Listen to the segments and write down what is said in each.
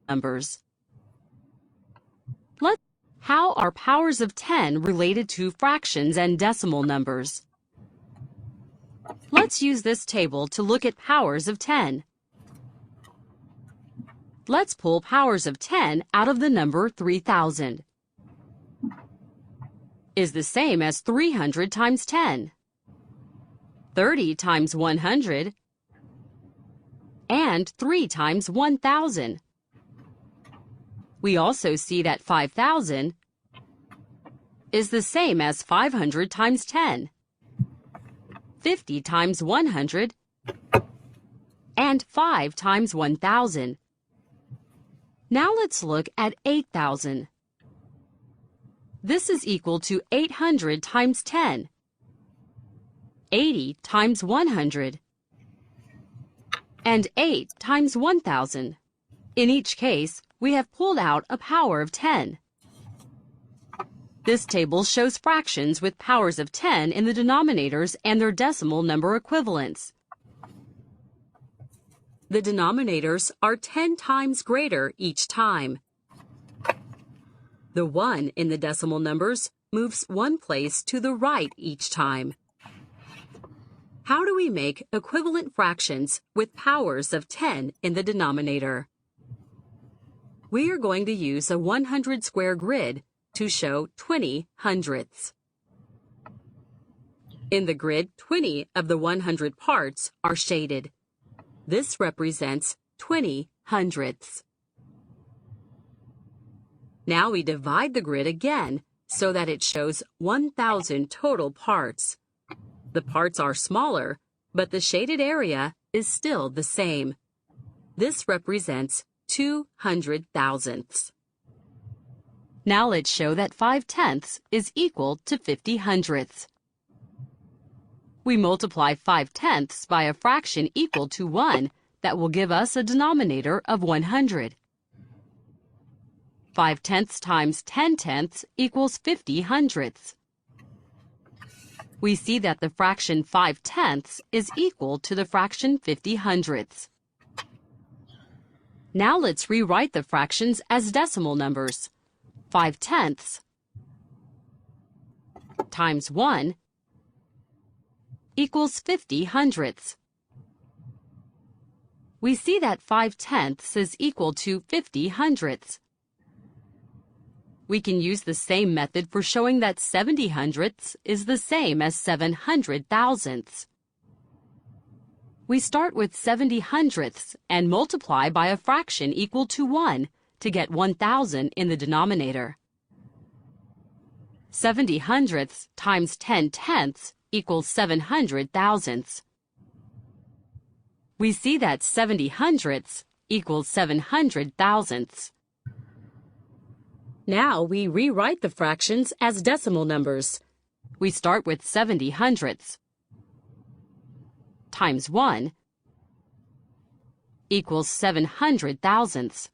numbers. How are powers of 10 related to fractions and decimal numbers? Let's use this table to look at powers of 10. Let's pull powers of 10 out of the number 3,000. Is the same as 300 times 10, 30 times 100, and 3 times 1,000. We also see that 5,000 is the same as 500 times 10, 50 times 100, and 5 times 1,000. Now let's look at 8,000. This is equal to 800 times 10, 80 times 100, and 8 times 1,000. In each case, we have pulled out a power of 10. This table shows fractions with powers of 10 in the denominators and their decimal number equivalents. The denominators are 10 times greater each time. The 1 in the decimal numbers moves one place to the right each time. How do we make equivalent fractions with powers of 10 in the denominator? We are going to use a 100 square grid to show 20 hundredths. In the grid, 20 of the 100 parts are shaded. This represents 20 hundredths. Now we divide the grid again so that it shows 1,000 total parts. The parts are smaller, but the shaded area is still the same. This represents 200 thousandths. Now let's show that 5/10 is equal to 50 hundredths. We multiply 5/10 by a fraction equal to 1 that will give us a denominator of 100. 5/10 times 10/10 equals 50 hundredths. We see that the fraction 5/10 is equal to the fraction 50 hundredths. Now let's rewrite the fractions as decimal numbers. 5/10 times 1 equals 50 hundredths. We see that 5/10 is equal to 50 hundredths. We can use the same method for showing that 70 hundredths is the same as 700 thousandths. We start with 70 hundredths and multiply by a fraction equal to 1 to get 1,000 in the denominator. 70 hundredths times 10/10 equals 700 thousandths. We see that 70 hundredths equals 700 thousandths. Now we rewrite the fractions as decimal numbers. We start with 70 hundredths times 1 equals 700 thousandths.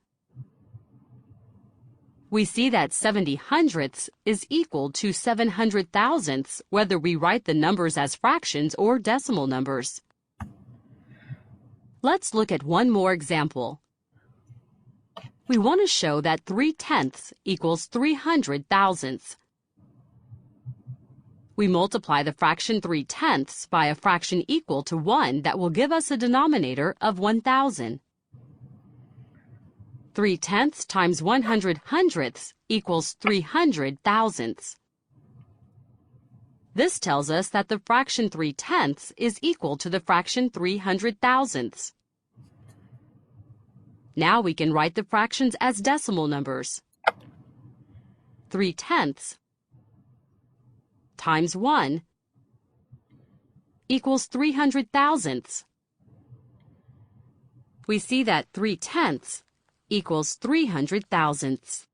We see that 70 hundredths is equal to 700 thousandths whether we write the numbers as fractions or decimal numbers. Let's look at one more example. We want to show that 3/10 equals 300 thousandths. We multiply the fraction 3/10 by a fraction equal to 1 that will give us a denominator of 1,000. 3/10 times 100 hundredths equals 300 thousandths. This tells us that the fraction 3/10 is equal to the fraction 300 thousandths. Now we can write the fractions as decimal numbers. 3/10 times 1 equals 300 thousandths. We see that 3/10 equals 300 thousandths.